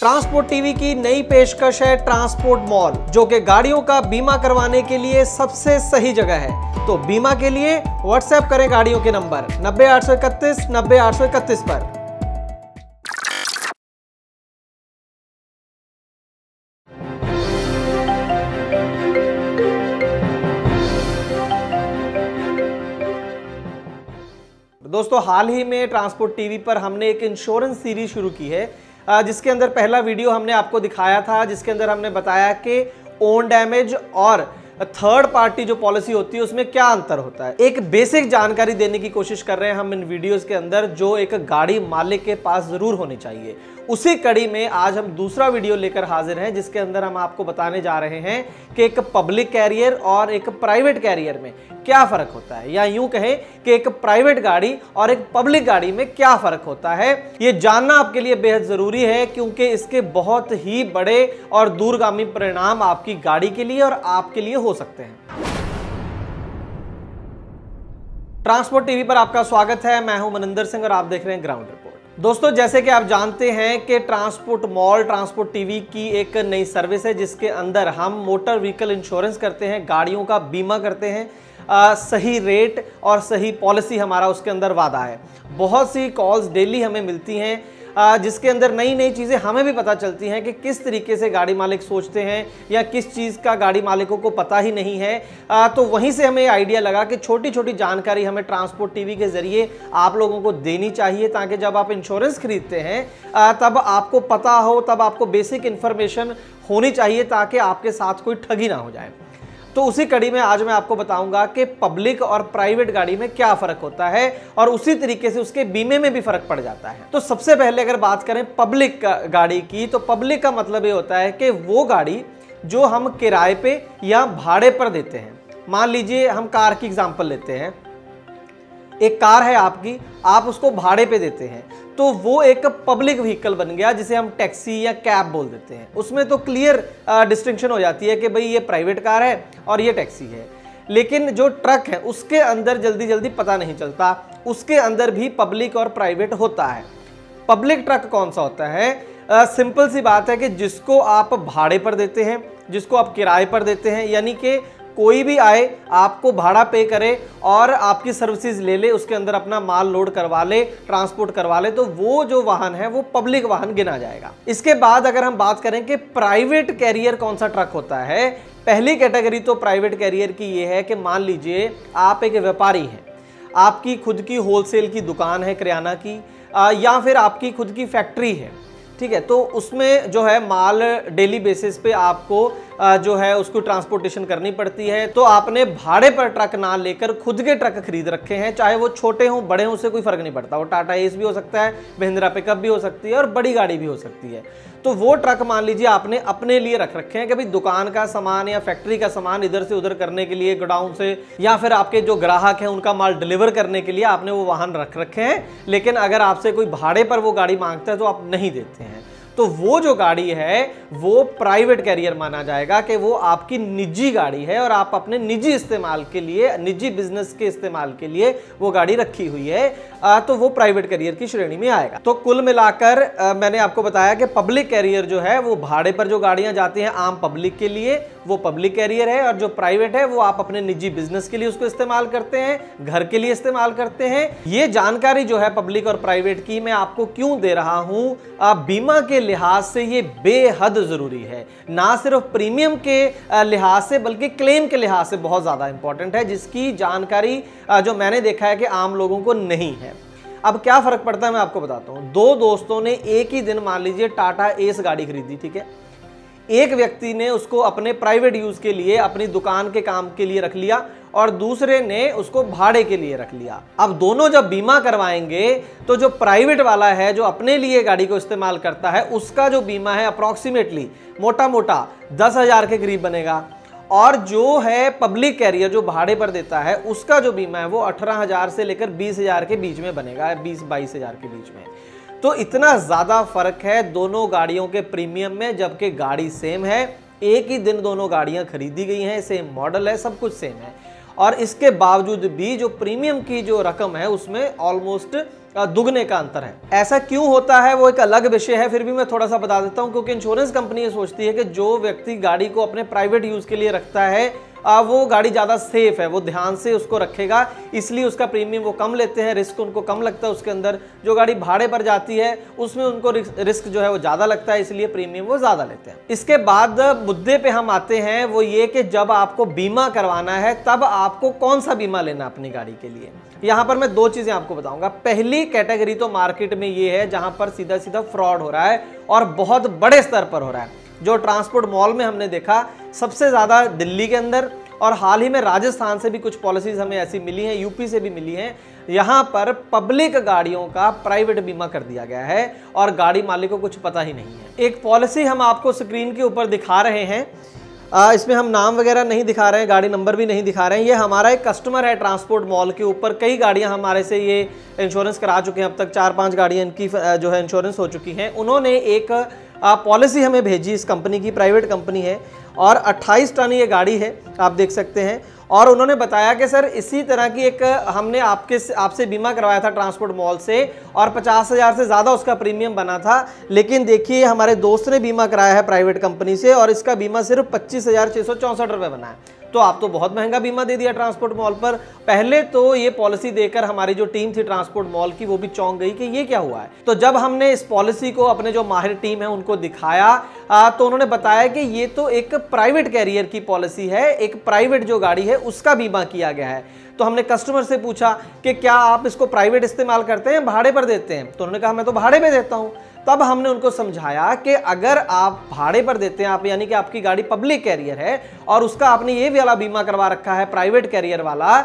Transport TV की नई पेशकश है ट्रांसपोर्ट मॉल, जो कि गाड़ियों का बीमा करवाने के लिए सबसे सही जगह है। तो बीमा के लिए व्हाट्सएप करें गाड़ियों के नंबर 90 831 90 831 पर। दोस्तों, हाल ही में ट्रांसपोर्ट टीवी पर हमने एक इंश्योरेंस सीरीज शुरू की है, जिसके अंदर पहला वीडियो हमने आपको दिखाया था, जिसके अंदर हमने बताया कि ओन डैमेज और थर्ड पार्टी जो पॉलिसी होती है उसमें क्या अंतर होता है। एक बेसिक जानकारी देने की कोशिश कर रहे हैं हम इन वीडियोस के अंदर, जो एक गाड़ी मालिक के पास जरूर होनी चाहिए। उसी कड़ी में आज हम दूसरा वीडियो लेकर हाजिर हैं, जिसके अंदर हम आपको बताने जा रहे हैं कि एक पब्लिक कैरियर और एक प्राइवेट कैरियर में क्या फर्क होता है, या यूं कहें कि एक प्राइवेट गाड़ी और एक पब्लिक गाड़ी में क्या फर्क होता है। यह जानना आपके लिए बेहद जरूरी है, क्योंकि इसके बहुत ही बड़े और दूरगामी परिणाम आपकी गाड़ी के लिए और आपके लिए हो सकते हैं। ट्रांसपोर्ट टीवी पर आपका स्वागत है। मैं हूं मनिंदर सिंह और आप देख रहे हैं ग्राउंड रिपोर्ट। दोस्तों, जैसे कि आप जानते हैं कि ट्रांसपोर्ट मॉल ट्रांसपोर्ट टीवी की एक नई सर्विस है, जिसके अंदर हम मोटर व्हीकल इंश्योरेंस करते हैं, गाड़ियों का बीमा करते हैं। सही रेट और सही पॉलिसी हमारा उसके अंदर वादा है। बहुत सी कॉल्स डेली हमें मिलती हैं, जिसके अंदर नई नई चीज़ें हमें भी पता चलती हैं कि किस तरीके से गाड़ी मालिक सोचते हैं या किस चीज़ का गाड़ी मालिकों को पता ही नहीं है। तो वहीं से हमें आइडिया लगा कि छोटी छोटी जानकारी हमें ट्रांसपोर्ट टीवी के ज़रिए आप लोगों को देनी चाहिए, ताकि जब आप इंश्योरेंस खरीदते हैं तब आपको पता हो, तब आपको बेसिक इन्फॉर्मेशन होनी चाहिए, ताकि आपके साथ कोई ठगी ना हो जाए। तो उसी कड़ी में आज मैं आपको बताऊंगा कि पब्लिक और प्राइवेट गाड़ी में क्या फर्क होता है, और उसी तरीके से उसके बीमे में भी फर्क पड़ जाता है। तो सबसे पहले अगर बात करें पब्लिक गाड़ी की, तो पब्लिक का मतलब ये होता है कि वो गाड़ी जो हम किराए पे या भाड़े पर देते हैं। मान लीजिए हम कार की एग्जांपल लेते हैं। एक कार है आपकी, आप उसको भाड़े पे देते हैं, तो वो एक पब्लिक व्हीकल बन गया, जिसे हम टैक्सी या कैब बोल देते हैं। उसमें तो क्लियर डिस्टिंक्शन हो जाती है कि भाई ये प्राइवेट कार है और ये टैक्सी है। लेकिन जो ट्रक है उसके अंदर जल्दी जल्दी पता नहीं चलता, उसके अंदर भी पब्लिक और प्राइवेट होता है। पब्लिक ट्रक कौन सा होता है? सिंपल सी बात है कि जिसको आप भाड़े पर देते हैं, जिसको आप किराए पर देते हैं, यानी कि कोई भी आए, आपको भाड़ा पे करे और आपकी सर्विसेज ले ले, उसके अंदर अपना माल लोड करवा ले, ट्रांसपोर्ट करवा ले, तो वो जो वाहन है वो पब्लिक वाहन गिना जाएगा। इसके बाद अगर हम बात करें कि प्राइवेट कैरियर कौन सा ट्रक होता है, पहली कैटेगरी तो प्राइवेट कैरियर की ये है कि मान लीजिए आप एक व्यापारी हैं, आपकी खुद की होलसेल की दुकान है किराना की, या फिर आपकी खुद की फैक्ट्री है, ठीक है। तो उसमें जो है माल डेली बेसिस पे आपको जो है उसको ट्रांसपोर्टेशन करनी पड़ती है। तो आपने भाड़े पर ट्रक ना लेकर खुद के ट्रक खरीद रखे हैं, चाहे वो छोटे हों बड़े हों, उससे कोई फर्क नहीं पड़ता। वो टाटा एस भी हो सकता है, महिंद्रा पिकअप भी हो सकती है और बड़ी गाड़ी भी हो सकती है। तो वो ट्रक मान लीजिए आपने अपने लिए रख रखे हैं कि भाई दुकान का सामान या फैक्ट्री का सामान इधर से उधर करने के लिए, गोडाउन से या फिर आपके जो ग्राहक हैं उनका माल डिलीवर करने के लिए आपने वो वाहन रख रखे हैं। लेकिन अगर आपसे कोई भाड़े पर वो गाड़ी मांगता है तो आप नहीं देते हैं, तो वो जो गाड़ी है वो प्राइवेट कैरियर माना जाएगा, कि वो आपकी निजी गाड़ी है और आप अपने निजी इस्तेमाल के लिए, निजी बिजनेस के इस्तेमाल के लिए वो गाड़ी रखी हुई है, तो वो प्राइवेट कैरियर की श्रेणी में आएगा। तो कुल मिलाकर मैंने आपको बताया कि पब्लिक कैरियर जो है वो भाड़े पर जो गाड़ियां जाती हैं आम पब्लिक के लिए, वो पब्लिक कैरियर है, और जो प्राइवेट है वो आप अपने निजी बिजनेस के लिए उसको इस्तेमाल करते हैं, घर के लिए इस्तेमाल करते हैं। ये जानकारी जो है पब्लिक और प्राइवेट की मैं आपको क्यों दे रहा हूं? बीमा के लिहाज से ये बेहद जरूरी है, ना सिर्फ प्रीमियम के लिहाज से बल्कि क्लेम के लिहाज से बहुत ज्यादा इंपॉर्टेंट है, जिसकी जानकारी जो मैंने देखा है कि आम लोगों को नहीं है। अब क्या फर्क पड़ता है मैं आपको बताता हूं। दो दोस्तों ने एक ही दिन मान लीजिए टाटा एस गाड़ी खरीदी, ठीक है। एक व्यक्ति ने उसको अपने प्राइवेट यूज के लिए, अपनी दुकान के काम के लिए रख लिया, और दूसरे ने उसको भाड़े के लिए रख लिया। अब दोनों जब बीमा करवाएंगे तो जो प्राइवेट वाला है, जो अपने लिए गाड़ी को इस्तेमाल करता है, उसका जो बीमा है अप्रोक्सीमेटली मोटा मोटा 10,000 के करीब बनेगा, और जो है पब्लिक कैरियर जो भाड़े पर देता है उसका जो बीमा है वो 18,000 से लेकर 20,000 के बीच में बनेगा, 20-22,000 के बीच में। तो इतना ज़्यादा फर्क है दोनों गाड़ियों के प्रीमियम में, जबकि गाड़ी सेम है, एक ही दिन दोनों गाड़ियां खरीदी गई हैं, सेम मॉडल है, सब कुछ सेम है, और इसके बावजूद भी जो प्रीमियम की जो रकम है उसमें ऑलमोस्ट दुगने का अंतर है। ऐसा क्यों होता है वो एक अलग विषय है, फिर भी मैं थोड़ा सा बता देता हूं। क्योंकि इंश्योरेंस कंपनी ये सोचती है कि जो व्यक्ति गाड़ी को अपने प्राइवेट यूज के लिए रखता है वो गाड़ी ज़्यादा सेफ है, वो ध्यान से उसको रखेगा, इसलिए उसका प्रीमियम वो कम लेते हैं, रिस्क उनको कम लगता है उसके अंदर। जो गाड़ी भाड़े पर जाती है उसमें उनको रिस्क जो है वो ज़्यादा लगता है, इसलिए प्रीमियम वो ज़्यादा लेते हैं। इसके बाद मुद्दे पे हम आते हैं, वो ये कि जब आपको बीमा करवाना है तब आपको कौन सा बीमा लेना अपनी गाड़ी के लिए। यहाँ पर मैं दो चीज़ें आपको बताऊंगा। पहली कैटेगरी तो मार्केट में ये है जहाँ पर सीधा सीधा फ्रॉड हो रहा है और बहुत बड़े स्तर पर हो रहा है। जो ट्रांसपोर्ट मॉल में हमने देखा सबसे ज़्यादा दिल्ली के अंदर, और हाल ही में राजस्थान से भी कुछ पॉलिसीज हमें ऐसी मिली हैं, यूपी से भी मिली हैं। यहाँ पर पब्लिक गाड़ियों का प्राइवेट बीमा कर दिया गया है और गाड़ी मालिक को कुछ पता ही नहीं है। एक पॉलिसी हम आपको स्क्रीन के ऊपर दिखा रहे हैं, इसमें हम नाम वगैरह नहीं दिखा रहे हैं, गाड़ी नंबर भी नहीं दिखा रहे हैं। ये हमारा एक कस्टमर है ट्रांसपोर्ट मॉल के ऊपर, कई गाड़ियां हमारे से ये इंश्योरेंस करा चुके हैं, अब तक 4-5 गाड़ियां इनकी जो है इंश्योरेंस हो चुकी हैं। उन्होंने एक पॉलिसी हमें भेजी, इस कंपनी की प्राइवेट कंपनी है और 28 टन ये गाड़ी है, आप देख सकते हैं। और उन्होंने बताया कि सर इसी तरह की एक हमने आपसे बीमा करवाया था ट्रांसपोर्ट मॉल से और 50,000 से ज़्यादा उसका प्रीमियम बना था, लेकिन देखिए हमारे दोस्त ने बीमा कराया है प्राइवेट कंपनी से और इसका बीमा सिर्फ 25,664 रुपये बना है। तो आप तो बहुत महंगा बीमा दे दिया ट्रांसपोर्ट मॉल पर। पहले तो ये पॉलिसी देकर हमारी जो टीम थी ट्रांसपोर्ट मॉल की वो भी चौंक गई कि ये क्या हुआ है। तो जब हमने इस पॉलिसी को अपने जो माहिर टीम है उनको दिखाया तो उन्होंने बताया कि ये तो एक प्राइवेट कैरियर की पॉलिसी है, एक प्राइवेट जो गाड़ी है उसका बीमा किया गया है। तो हमने कस्टमर से पूछा कि क्या आप इसको प्राइवेट इस्तेमाल करते हैं, भाड़े पर देते हैं? तो उन्होंने कहा मैं तो भाड़े पे देता हूं। तब हमने उनको समझाया कि अगर आप भाड़े पर देते हैं, आप यानी कि आपकी गाड़ी पब्लिक कैरियर है और उसका आपने ये वाला बीमा करवा रखा है प्राइवेट कैरियर वाला,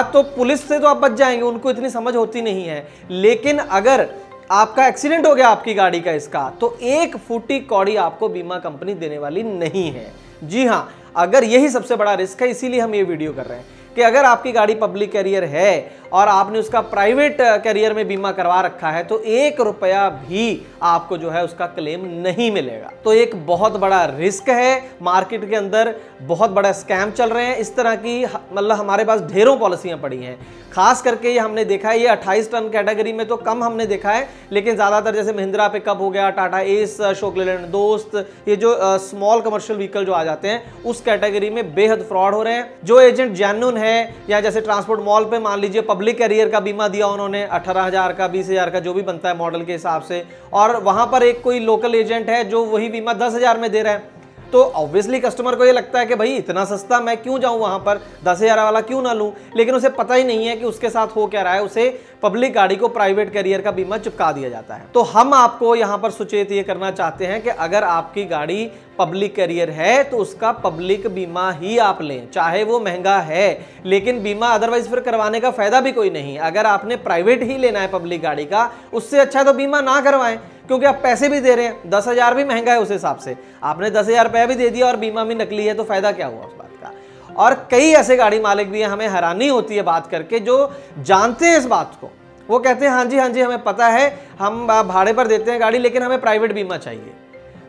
तो पुलिस से तो आप बच जाएंगे, उनको इतनी समझ होती नहीं है। लेकिन अगर आपका एक्सीडेंट हो गया आपकी गाड़ी का इसका, तो 1 फुटी कौड़ी आपको बीमा कंपनी देने वाली नहीं है। जी हाँ, अगर यही सबसे बड़ा रिस्क है, इसीलिए हम ये वीडियो कर रहे हैं कि अगर आपकी गाड़ी पब्लिक कैरियर है और आपने उसका प्राइवेट कैरियर में बीमा करवा रखा है तो 1 रुपया भी आपको जो है उसका क्लेम नहीं मिलेगा। तो एक बहुत बड़ा रिस्क है, मार्केट के अंदर बहुत बड़ा स्कैम चल रहे हैं। इस तरह की मतलब हमारे पास ढेरों पॉलिसियां पड़ी हैं। खास करके ये हमने देखा है, ये 28 टन कैटेगरी में तो कम हमने देखा है, लेकिन ज़्यादातर जैसे महिंद्रा पिकअप हो गया, टाटा एस, अशोक लेलैंड दोस्त, ये जो स्मॉल कमर्शियल व्हीकल जो आ जाते हैं उस कैटेगरी में बेहद फ्रॉड हो रहे हैं। जो एजेंट जेन्युइन है, या जैसे ट्रांसपोर्ट मॉल पे मान लीजिए पब्लिक कैरियर का बीमा दिया उन्होंने 18,000 का, 20,000 का, जो भी बनता है मॉडल के हिसाब से, और वहां पर एक कोई लोकल एजेंट है जो वही बीमा 10,000 में दे रहा है, तो ऑब्वियसली कस्टमर को ये लगता है कि भाई इतना सस्ता मैं क्यों जाऊं वहां पर, 10,000 वाला क्यों ना लूं। लेकिन उसे पता ही नहीं है कि उसके साथ हो क्या रहा है, उसे पब्लिक गाड़ी को प्राइवेट कैरियर का बीमा चिपका दिया जाता है। तो हम आपको यहां पर सुचेत ये करना चाहते हैं कि अगर आपकी गाड़ी पब्लिक कैरियर है तो उसका पब्लिक बीमा ही आप लें, चाहे वो महंगा है, लेकिन बीमा अदरवाइज फिर करवाने का फायदा भी कोई नहीं। अगर आपने प्राइवेट ही लेना है पब्लिक गाड़ी का, उससे अच्छा तो बीमा ना करवाएं, क्योंकि आप पैसे भी दे रहे हैं, 10,000 भी महंगा है उस हिसाब से, आपने 10,000 रुपया भी दे दिया और बीमा भी नकली है, तो फायदा क्या हुआ उस बात का। और कई ऐसे गाड़ी मालिक भी हैं, हमें हैरानी होती है बात करके, जो जानते हैं इस बात को, वो कहते हैं हाँ जी हमें पता है, हम भाड़े पर देते हैं गाड़ी, लेकिन हमें प्राइवेट बीमा चाहिए।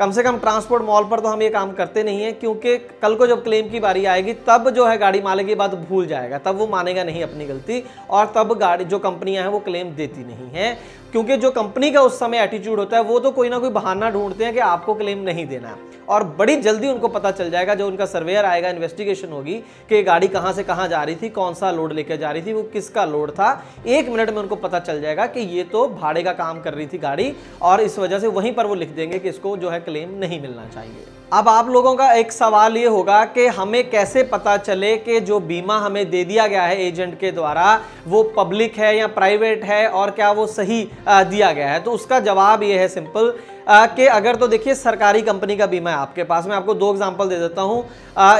कम से कम ट्रांसपोर्ट मॉल पर तो हम ये काम करते नहीं है, क्योंकि कल को जब क्लेम की बारी आएगी तब जो है गाड़ी मालिक ये बात भूल जाएगा, तब वो मानेगा नहीं अपनी गलती, और तब गाड़ी जो कंपनियां हैं वो क्लेम देती नहीं है। क्योंकि जो कंपनी का उस समय एटीट्यूड होता है वो तो कोई ना कोई बहाना ढूंढते हैं कि आपको क्लेम नहीं देना है, और बड़ी जल्दी उनको पता चल जाएगा, जो उनका सर्वेयर आएगा, इन्वेस्टिगेशन होगी कि गाड़ी कहां से कहां जा रही थी, कौन सा लोड लेकर जा रही थी, वो किसका लोड था, 1 मिनट में उनको पता चल जाएगा कि ये तो भाड़े का काम कर रही थी गाड़ी, और इस वजह से वहीं पर वो लिख देंगे कि इसको जो है क्लेम नहीं मिलना चाहिए। अब आप लोगों का एक सवाल ये होगा कि हमें कैसे पता चले कि जो बीमा हमें दे दिया गया है एजेंट के द्वारा वो पब्लिक है या प्राइवेट है, और क्या वो सही दिया गया है। तो उसका जवाब ये है सिंपल कि अगर तो देखिए सरकारी कंपनी का बीमा है आपके पास, मैं आपको 2 एग्जांपल दे देता हूं,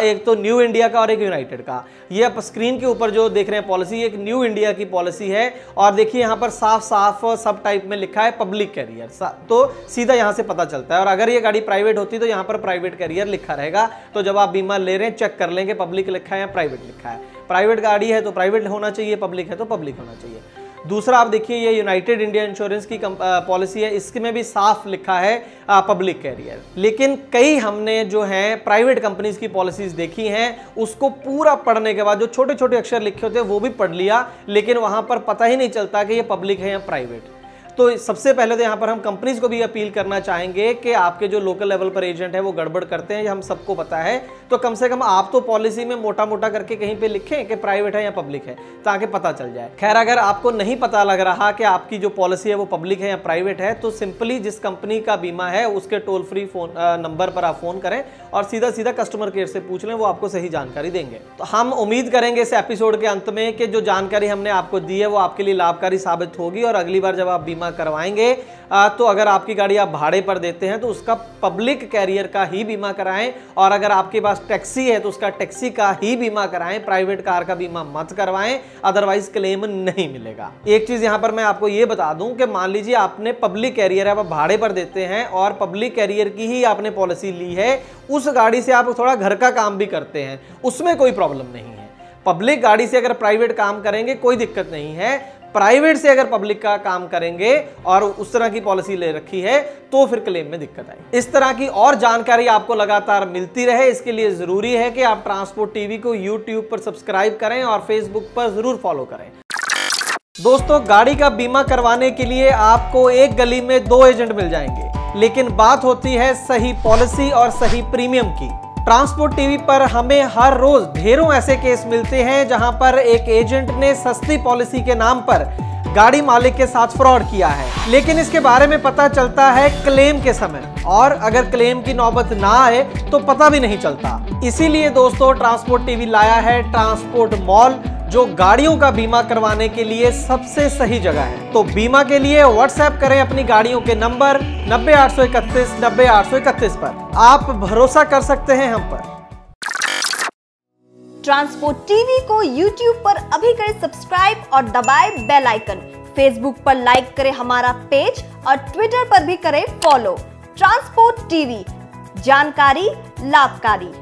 एक तो न्यू इंडिया का और एक यूनाइटेड का। ये आप स्क्रीन के ऊपर जो देख रहे हैं पॉलिसी, एक न्यू इंडिया की पॉलिसी है, और देखिए यहां पर साफ साफ सब टाइप में लिखा है पब्लिक कैरियर, तो सीधा यहां से पता चलता है। और अगर ये गाड़ी प्राइवेट होती तो यहां पर प्राइवेट कैरियर लिखा रहेगा, तो जब आप बीमा ले रहे हैं चेक कर लेंगे पब्लिक लिखा है या प्राइवेट लिखा है। प्राइवेट गाड़ी है तो प्राइवेट होना चाहिए, पब्लिक है तो पब्लिक होना चाहिए। दूसरा आप देखिए ये यूनाइटेड इंडिया इंश्योरेंस की पॉलिसी है, इसमें भी साफ लिखा है पब्लिक कैरियर। लेकिन कई हमने जो है प्राइवेट कंपनीज की पॉलिसीज देखी हैं, उसको पूरा पढ़ने के बाद जो छोटे छोटे अक्षर लिखे होते हैं वो भी पढ़ लिया, लेकिन वहां पर पता ही नहीं चलता कि ये पब्लिक है या प्राइवेट। तो सबसे पहले तो यहाँ पर हम कंपनीज को भी अपील करना चाहेंगे कि आपके जो लोकल लेवल पर एजेंट है वो गड़बड़ करते हैं, ये हम सबको पता है, तो कम से कम आप तो पॉलिसी में मोटा मोटा करके कहीं पे लिखें कि प्राइवेट है या पब्लिक है, ताकि पता चल जाए। खैर, अगर आपको नहीं पता लग रहा कि आपकी जो पॉलिसी है वो पब्लिक है या प्राइवेट है, तो सिंपली जिस कंपनी का बीमा है उसके टोल फ्री फोन नंबर पर आप फोन करें और सीधा सीधा कस्टमर केयर से पूछ लें, वो आपको सही जानकारी देंगे। तो हम उम्मीद करेंगे इस एपिसोड के अंत में कि जो जानकारी हमने आपको दी है वो आपके लिए लाभकारी साबित होगी, और अगली बार जब आप बीमा करवाएंगे तो अगर आपकी गाड़ी आप भाड़े पर देते हैं तो उसका पब्लिक कैरियर का ही बीमा कराएं, और अगर आपके पास टैक्सी है तो उसका टैक्सी का ही बीमा कराएं, प्राइवेट कार का बीमा मत करवाएं, अदरवाइज क्लेम नहीं मिलेगा। एक चीज यहां पर मैं आपको यह बता दूं कि मान लीजिए आपने पब्लिक कैरियर आप भाड़े पर देते हैं और पब्लिक कैरियर की ही आपने पॉलिसी ली है, उस गाड़ी से आप थोड़ा घर का काम भी करते हैं, उसमें कोई प्रॉब्लम नहीं है। पब्लिक गाड़ी से अगर प्राइवेट काम करेंगे कोई दिक्कत नहीं है, प्राइवेट से अगर पब्लिक का काम करेंगे और उस तरह की पॉलिसी ले रखी है तो फिर क्लेम में दिक्कत आई। इस तरह की और जानकारी आपको लगातार मिलती रहे, इसके लिए जरूरी है कि आप ट्रांसपोर्ट टीवी को यूट्यूब पर सब्सक्राइब करें और फेसबुक पर जरूर फॉलो करें। दोस्तों, गाड़ी का बीमा करवाने के लिए आपको एक गली में 2 एजेंट मिल जाएंगे, लेकिन बात होती है सही पॉलिसी और सही प्रीमियम की। ट्रांसपोर्ट टीवी पर हमें हर रोज ढेरों ऐसे केस मिलते हैं जहां पर एक एजेंट ने सस्ती पॉलिसी के नाम पर गाड़ी मालिक के साथ फ्रॉड किया है, लेकिन इसके बारे में पता चलता है क्लेम के समय, और अगर क्लेम की नौबत ना आए तो पता भी नहीं चलता। इसीलिए दोस्तों, ट्रांसपोर्ट टीवी लाया है ट्रांसपोर्ट मॉल, जो गाड़ियों का बीमा करवाने के लिए सबसे सही जगह है। तो बीमा के लिए व्हाट्सएप करें अपनी गाड़ियों के नंबर 90-831 90-831 पर। आप भरोसा कर सकते हैं हम पर। ट्रांसपोर्ट टीवी को यूट्यूब पर अभी करें सब्सक्राइब और दबाएं बेल आइकन। फेसबुक पर लाइक करें हमारा पेज और ट्विटर पर भी करें फॉलो। ट्रांसपोर्ट टीवी, जानकारी लाभकारी।